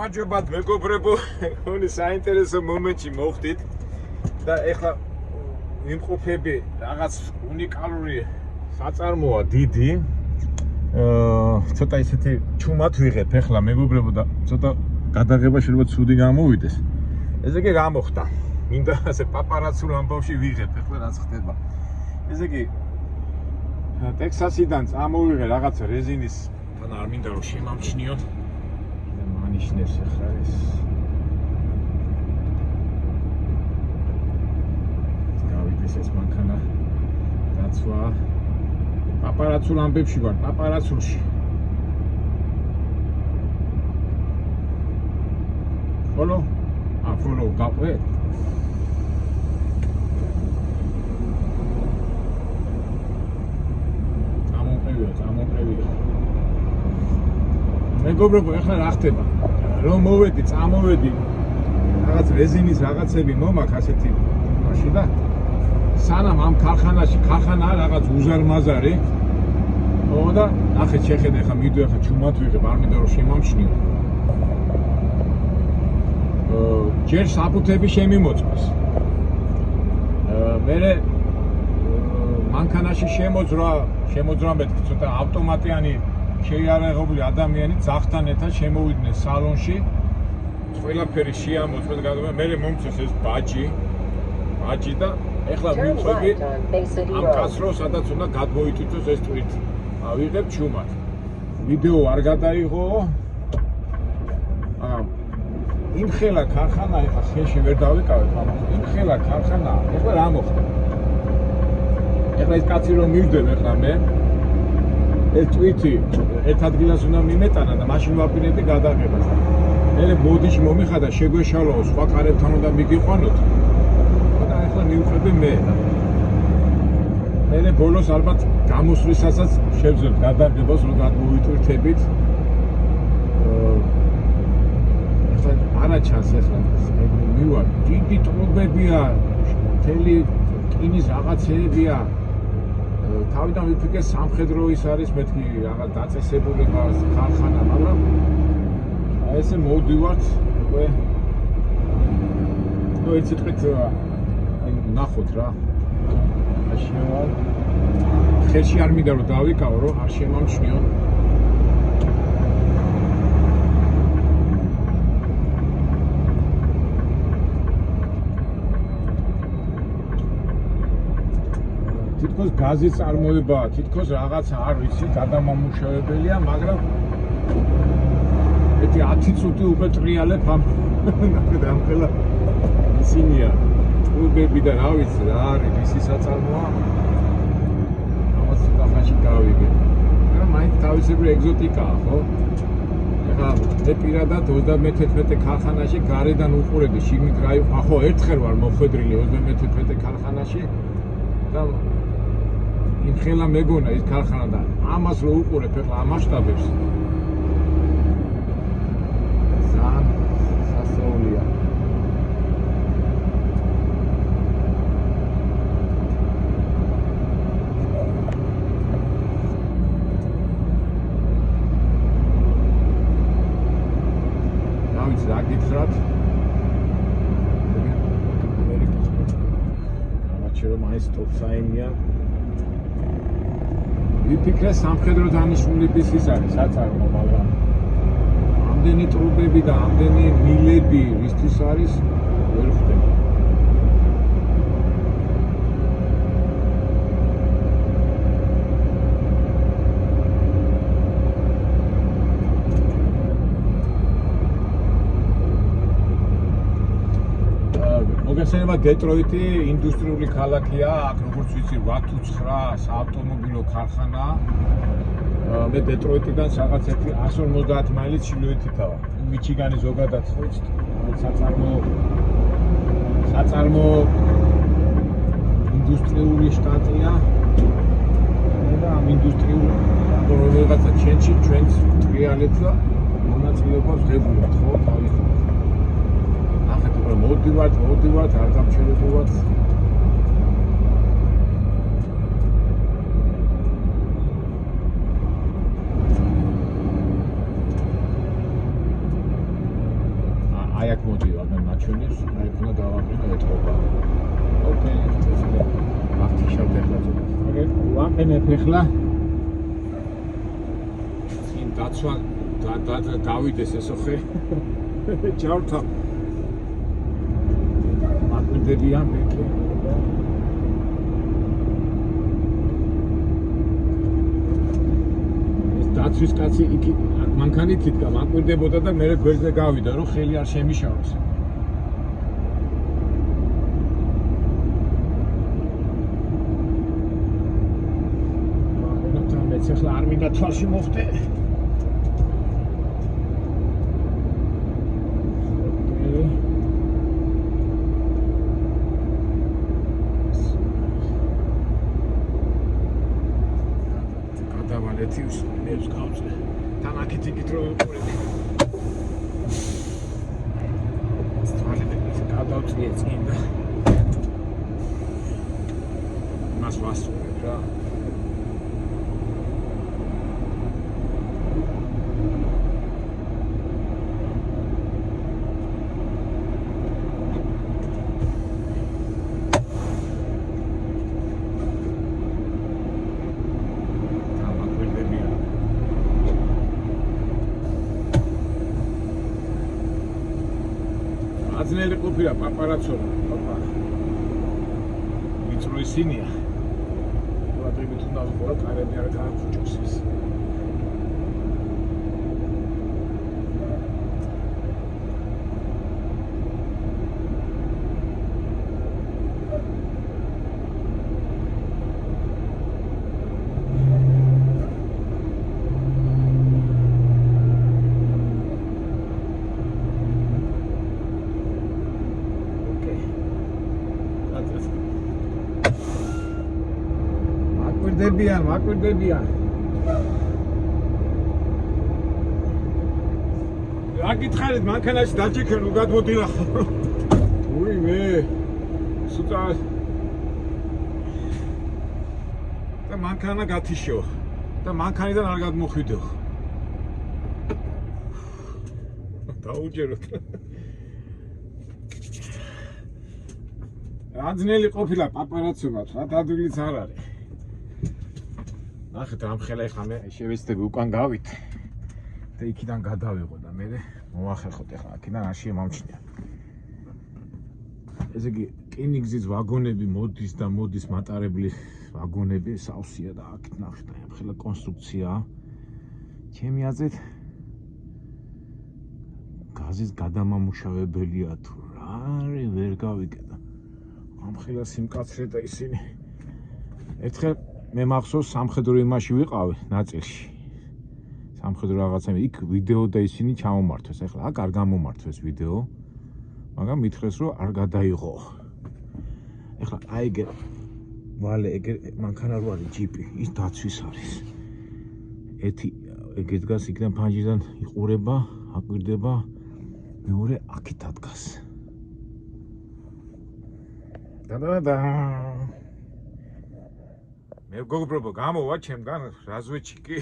გამარჯობათ მეგობრებო, ხონი საინტერესო მომენტში მოხდით და ეხლა ვიმყოფები რაღაც უნიკალური საწარმოა დიდი. ცოტა ისეთი ჩუმად ვიღებ ეხლა მეგობრებო და ცოტა გადაღება შეიძლება ცუდი გამოვიდეს. ესე იგი გამოხდა. მინდა ასე პაპარაცულ ამბავში ვიღებ ეხლა რაც ხდება. ესე იგი ტექსასიდან წამოვიღე რაღაც რეზინის თან არ მინდა რომ შემამჩნიოთ. ნიშნებს ახლა ეს გავიდეს ეს მანქანა დაცვა პაპარაცულ ამბებში ვარ პაპარაცულში follow გაყვე წამოყევია მეგობრებო ახლა რა ხდება რომ მოვედი წამოვედი რაღაც რეზინის რაღაცები მომაქვს ასეთი მაშინ და სანამ ამ ქარხანა რაღაც უზარმაზარი და ნახეთ შეხედე ახლა მიდო ახლა ჩუმად ვიღებ არ მინდა რომ შემამჩნიო ჯერ საფუთები შემიმოწმეს მერე მანქანაში შემოძრა მეთქი ცოტა ავტომატიანი შეიარაღებული ადამიანი ძაღთან ერთად შემოვიდნენ სალონში ყველაფერი შეამოწმეს გადაგა მე მომწეს ეს ბაჯი და ეხლა მივხვდი ამ კაცროს სადაც უნდა გადმოიტვირთოს ეს ტვირთი ავიღებ ჩუმად ვიდეო არ გადაიღო იმ ხელა ქარხანა ეხლა ხელში ვერ დავიკავებ იმ ხელა ქარხანა ეხლა რა მოხდა ეხლა ეს კაცი რომ მივდებ ეხლა მე ეს ტვიტი ერთ ადგილას უნდა მიმეტანა და მაშინ ვაპირებდი გადაღებას. მე მოდიში მომიხადა შეგვეშალოო სხვა კარებთან უნდა მიგიყვანოთ. და ახლა მივხვდი მე. მე ბოლოს ალბათ გამოსვლისასაც შევძლებთ გადაღებას რომ გადმოვიტვირთებით. ახლა არა ჩანს ახლა მივარ დიდი ტრუბებია მთელი რკინის რაღაცეებია თავიდან ვიფიქრე სამხედრო ის არის მეთქი რაღაც დაწესებულება ქარხანა მაგრამ ესე მოვდივართ უკვე ნუ ეს სიტყვით ნახოთ რა აშევა ხელში არ მინდა რომ დავიკავო რომ არ შემამჩნიო თითქოს გაზის წარმოება, თითქოს რაღაც არ ვიცი, გადამამუშავებელია, მაგრამ ეთი 10 წუთი უკვე ტრიალებ ამ ხელა ისინია. ტრუბები და რა ვიცი, რა არის ისი საწარმოა. ამას ხანში გავიგე. მაგრამ მაინც თავისებური ეგზოტიკაა, ხო? ეხლა მე პირადად 31 ქარხანაში გარედან უყურები, შიგნით რა იყო, ხო, ერთხელ ვარ მოხვედრილი 31 ქარხანაში და იმ ხელა მეგონა ის ქარხანა და ამას რო უყურებ ეხლა ამ მასშტაბებს ძალიან სასწაულია რა ვიცი რა გითხრათ გამაჩერო მაინც stop sign-ია ვიფიქრე სამხედრო დანიშნულების ის არის საწარმო, მაგრამ ამდენი ტრუბები და ამდენი მილები ვისთვის არის ვერ ხვდები. მოგესალმება დეტროიტი ინდუსტრიული ქალაქია, აქ როგორც ვიცი 8-9 საავტომობილო ქარხანა. მე დეტროიტიდან რაღაც 150 მაილით ჩრდილოეთითაა. მიჩიგანი ზოგადად საწარმო ინდუსტრიული შტატია. და ამ ინდუსტრიულ რაღაცა ჩენჩი ჩვენს ტრიალებს და მონაწილეობას ღებულობთ, ხო, თავისთავად. მოდივართ, არ გამჩერებულად ვაყენებ ახლა. წინ დაცვა დავიდეს ესო ხე. ჯავთა. მაგვიდებიან მეკე. ეს დაცვის კაცი იქ მანქანით იდგა, მაკვირდებოდა და მე გვერდზე გავიდა, რომ ხელი არ შემიშავოს. ახლა არ მინდა თვალში მოხდე. გადავალეთი უსმენებს გავწე. თან აქეთ იქით რომ ვიყურები. თვალები გადავწიე წინ და მას ვასწორებ რა. აზნელი ყოფილა პაპარაცოა. ოპა. ვიწრო ისინია. ვატრიბით უნდა ვიყო, კარები არ გააჩუჭოს ის. მაკვირდებიან. რა გითხარით, მანქანაში დაჭიქენ, რომ გადმოდილა ხო? უი მე. სუთა. და მანქანა გათიშო. და მანქანიდან არ გადმოხვიდო. დაუჯეროთ. აზნელი ყოფილა პაპარაცობა, რა დადვილიც არ არის. ახეთ ამხელა ეხლა მე შევეცდები უკან გავით და იქიდან გადავიღო და მე მოვახერხოთ ეხლა აქედან არ შემამჩნია. ესე იგი კინიგზის ვაგონები მოდის და მოდის მატარებლის ვაგონები სავსეა და აქეთ ნახეთ ამხელა კონსტრუქცია. ჩემი აზრით გაზის გადამამუშავებელია თუ რა არის ვერ გავიკეტა. ამხელა სიმკაცრე და ისინი ერთხელ მე მახსოვს სამხედრო იმაში ვიყავი ნაწილში. სამხედრო რაღაცა იქ ვიდეო და ისინი ჩამომართვეს. ეხლა აქ არ გამომართვეს ვიდეო. მაგრამ მითხრეს რომ არ გადაიღო. ეხლა აი ეგ ვალე ეგ მანქანა რო არის ჯიპი, ის დაცვის არის. ერთი ეგ დგას იქიდან ფანჯიდან იყურება, აკვირდება. მეორე აქეთ ადგას. და მე გოგობრებო გამოვა ჩემგან რაზვეჩი კი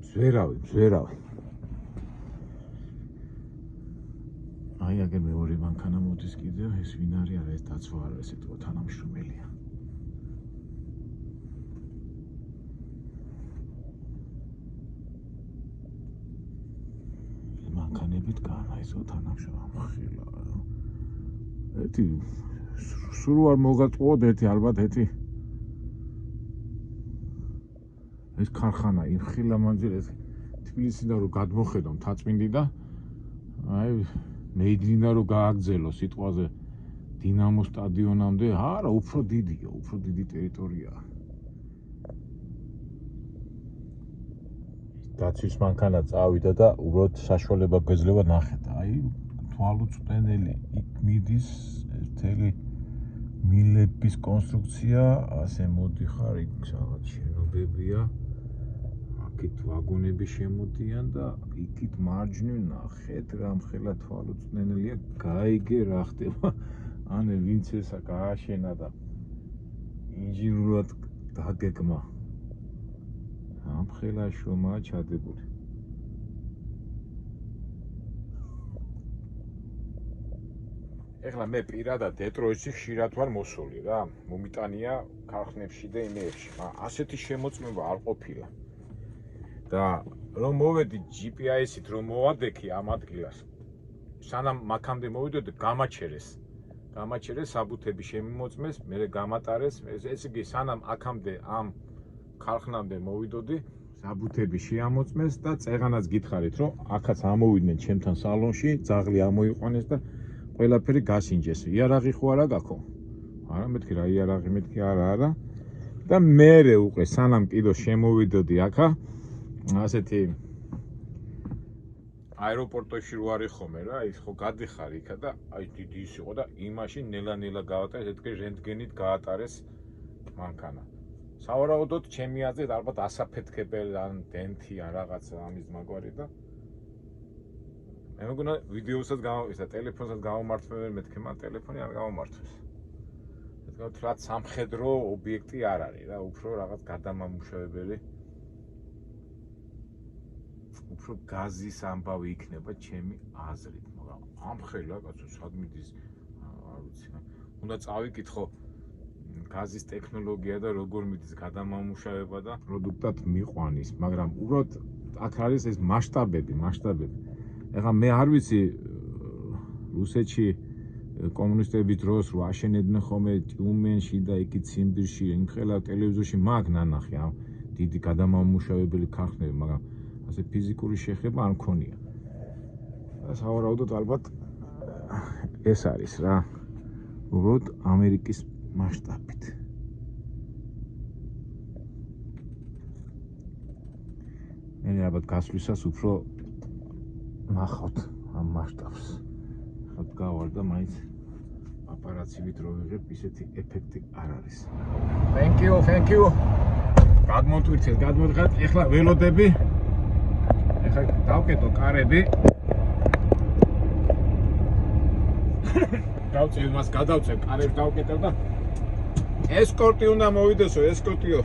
ზვერავი აი აგერ მეორე მანქანა მოდის კიდევ ეს ვინ არის არა ეს დაცვა არა ეს ეთქო თანამშრომელია მანქანებით განა ისო თანამშრომელი ერთი სულ არ მოგაწყვოთ ერთი ალბათ ერთი ეს ქარხანა იმხილა მანძილეს თბილისიდან რომ გადმოხედო მთაწმინდი და აი მეიძინა რომ გააგზელო სიტყვაზე დინამო სტადიონამდე არა უფრო დიდია უფრო დიდი ტერიტორიაა დაცვის მანქანა წავიდა და უბრალოდ საშუალება გვეძლევა ნახეთ აი თვალუწვდენელი იქ მიდის მთელი მილების კონსტრუქცია ასე მოდიხარ იქ რაღაც შენობებია აქეთ ვაგონები შემოდიან და იქით მარჯვნივ ნახეთ რამხელა თვალუწვდენელია გაიგე რა ხდება ανε ვინც ესა გააშენა და ინჟინრულად დაგეგმა ამხელა შრომაა ჩადებული ეხლა მე პირადად დეტროიტში ხშირად ვარ მოსული რა. მომიტანია ქარხნებში და იმეებში. ასეთი შემოწმება არ ყოფილა. და რომ მოვედი GPS-ით რომ მოვადექი ამ ადგილას. სანამ მაქამდე მოვიდოდი გამაჩერეს საბუთები შემიმოწმეს, მე გამატარეს, ეს იგი სანამ აქამდე ამ ქარხნამდე მოვიდოდი, საბუთები შეამოწმეს და წეღანაც გითხარით, რომ აქაც ამოვიდნენ ჩემთან სალონში, ძაღლი ამოიყვანეს და ყველაფერი გასინჯეს. იარაღი ხო არა გაქო? არა, მეთქი რა იარაღი, მეთქი არა. და მერე უყე სანამ კიდო შემოვიდოდი აქა, ასეთი აეროპორტში რო არის ხოლმე რა, ის ხო გადიხარ იქა და აი დიდი ის იყო და იმაში ნელა გაატარეს, ეთქე რენტგენით გაატარეს მანქანა. სავარაუდოდ ჩემი აზრით ალბათ ასაფეთქებელი ან დენტი ან რაღაცა ამის მაგვარი და მე მგონა ვიდეოსაც გამოვიდა, ტელეფონსაც გამომართმევენ მეთქე, მაგრამ ტელეფონი არ გამომართვეს. ეთქე რაც სამხედრო ობიექტი არ არის რა, უფრო რაღაც გადამამუშავებელი უფრო გაზის ამბავი იქნება ჩემი აზრით, მაგრამ ამხელა კაცო სად მიდის არ ვიცი. უნდა წავიკითხო გაზის ტექნოლოგია და როგორ მიდის გადამამუშავება და პროდუქტად მიყვანის, მაგრამ უბრალოდ აქ არის ეს მასშტაბები. ეხლა მე არ ვიცი რუსეთში კომუნისტების დროს რო აშენებდნენ ხოლმე ტიუმენში და იქ ციმბირში, იმხელა ტელევიზორში მაგ ნანახი ამ დიდი გადამამუშავებელი ქარხნები, მაგრამ ასე ფიზიკური შეხება არ მქონია. და სავარაუდოდ ალბათ ეს არის რა. უბრალოდ ამერიკის მასშტაბით. მე ალბათ გასვლისას უფრო ნახავთ ამ მასშტაბს. ხოთ გავარ და მაინც აპარატივით რო ვიღებ, ისეთი ეფექტი არ არის. Thank you. გადმოთვირთეთ, ეხლა ველოდები. ეხლა დავკეტო კარები. დავწევ მას, გადავწევ კარებს დავკეტებ და ესკორტი უნდა მოვიდესო, ესკორტიო.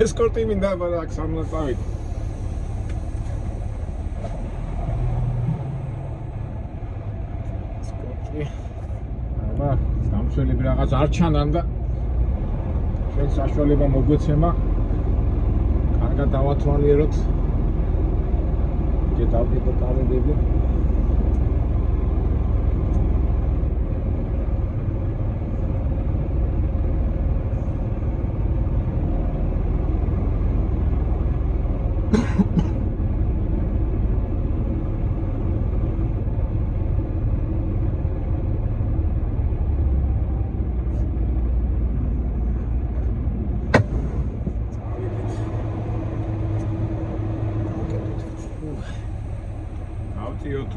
ესკორტი მინდა აქ სამნაწავით. ესკორტი. აბა, სამშველები რაღაც არ ჩანან და შენ საშუალება მოგვეცემა. კარგად დავათვალიეროთ. დავკეტო კარები.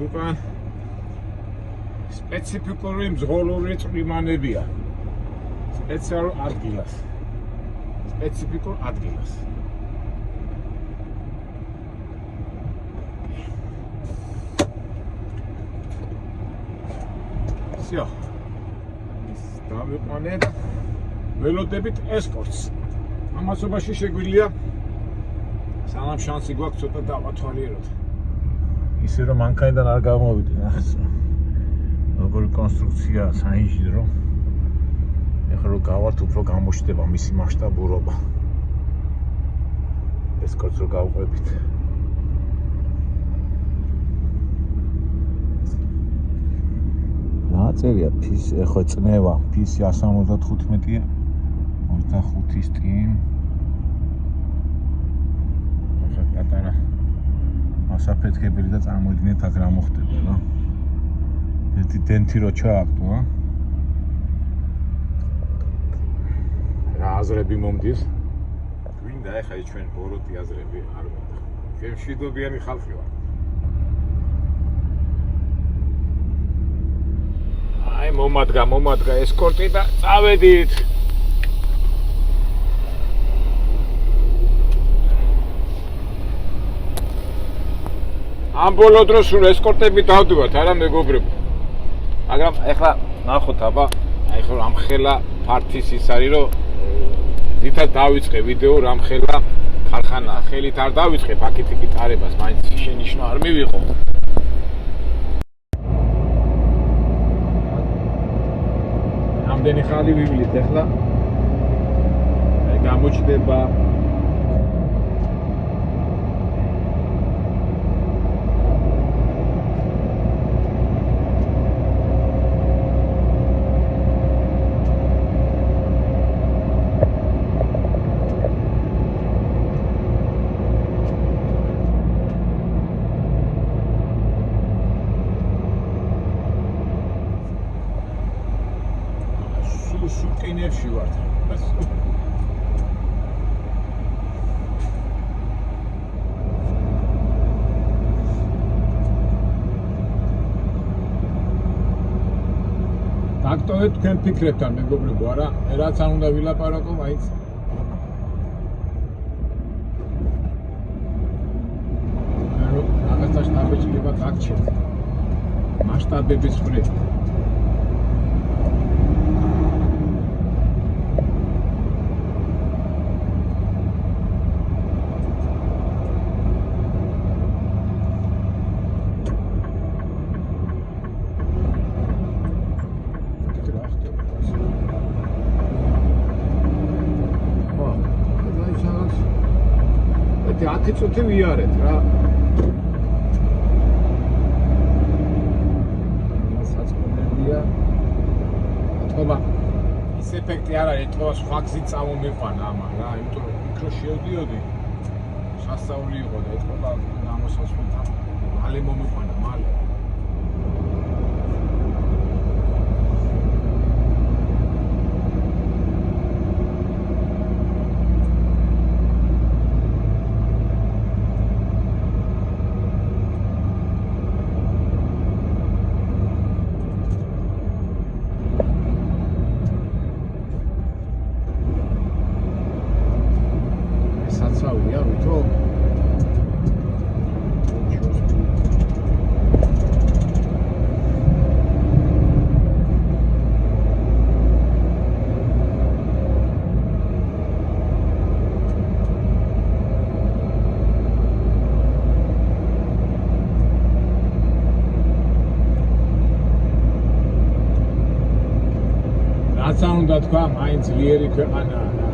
უკან სპეციფიკური მძღოლური წვიმანებია. სპეციალურ ადგილას. Всё. დავიყვანე და ველოდებით ესკორტს. ამასობაში შეგვიძლია სანამ შანსი გვაქვს ცოტა დავათვალიეროთ. ისე რომ მანქანიდან არ გამოვიდი ნახეს როგორი კონსტრუქცია საინჟინრო. ეხლა რომ გავართ უფრო გამოჩნდება მისი მასშტაბურობა. ესკორტს რო გავყვებით. რა წერია ფის ეხლა წნევა ფისი 175-ია 25-ის ტიმ. ახლა პატარა ასაფეთქებელი და წარმოიდგინეთ აქ რა მოხდება რა. ერთი დენტი რო ჩააყდო, რა აზრები მომდის? გვინდა ეხლა ჩვენ ბოროტი აზრები არ მინდა. ჩვენ მშვიდობიანი ხალხი ვართ. აი მომადგა ესკორტი და წავედით. ამ ბოლო დროს სულ ესკორტები დავდივართ, არა მეგობრებო. მაგრამ ეხლა ნახოთ აბა, აი ხო რამხელა ფართის ის არის, რომ დიდად დავიწყე ვიდეო რამხელა ქარხანა ხელით არ დავიწყებ აქეთ გიტარებას, მაინც შენიშნო არ მივიღო. რამდენი ხანი ვივლით ახლა? გამოჩნდება სუკინებში ვართ. დაგტოვეთ თქვენ ფიქრებთან, მეგობრებო, არა? რაც არ უნდა ვილაპარაკო, მაინც რაღაცა შტაბეჭდება გაგჩერდ. მასშტაბების მხრივ. წუთი ვიარეთ რა. საწყობია. ეთქობა ის ეფექტი არ არის, ეთქობა სხვა გზით წამომიყვანა ამან რა, იმიტომ რომ მიკრო შევდიოდი. სასწაული იყო და ეთქობა გამოსასვლელთან მალე მომიყვანა, მალე. რაცა უნდა თქვა, მაინც ძლიერი ქვეყანაა რა.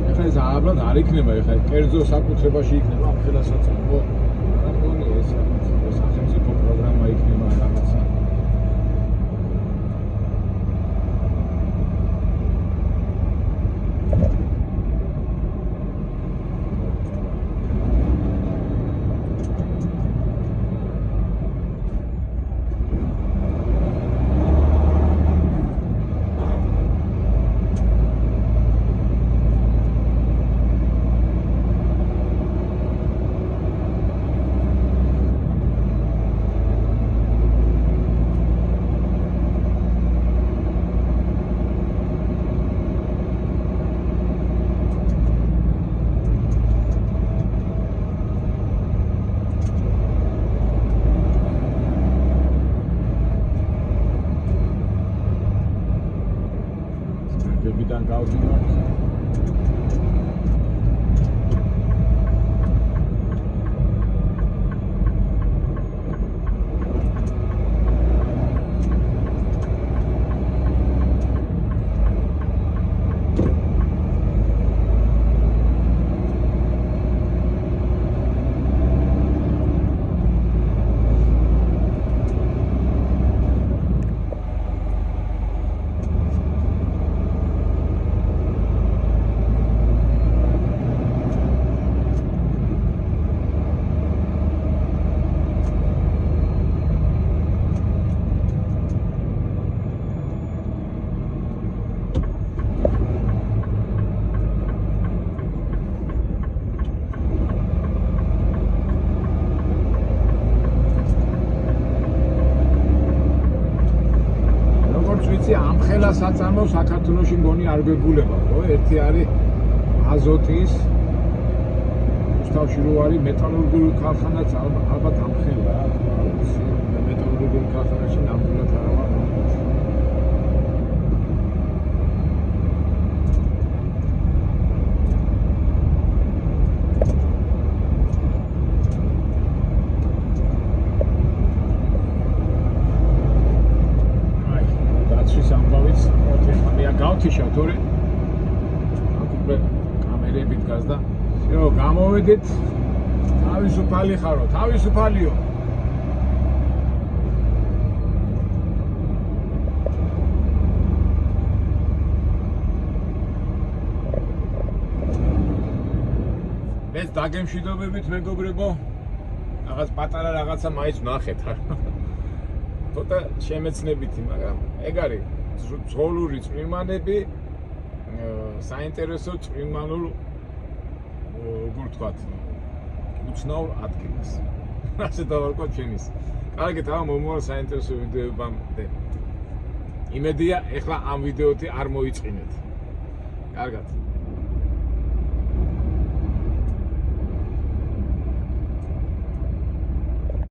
ეხლა ეს აბრალად არ იქნება, ეხლა კერძო საკუთრებაში იქნება ამ ხელასაცემო. რა მგონია ეს სახელმწიფო პროგრამა იქნება რაღაცა. Dann გავდივართ. საწარმო საქართველოში მგონი არ გვეგულება, ხო? ერთი არის აზოტის უსტავში რო არის მეტალურგიული ქარხანაც ალბათ ამხელა, მეტალურგიული ქარხანაში ნამდვილად არ ვარ. დავთიშავ თორე აქ უკვე კამერები დგას და всё, გამოვედით. თავისუფალი ხარო, თავისუფალიო. ეს დაგემშვიდობებით მეგობრებო. რაღაც პატარა რაღაცა მაინც ვნახეთ. ცოტა შემეცნებითი, მაგრამ ეგ არის ძღოლური წვიმანები, საინტერესო წვიმანულ როგორ ვთქვათ, უცნაურ ადგილას. ასე დავარკვევ ჩვენის. კარგით, მომავალ საინტერესო ვიდეოებამდე. იმედია, ეხლა ამ ვიდეოთი არ მოიწყინეთ. კარგად.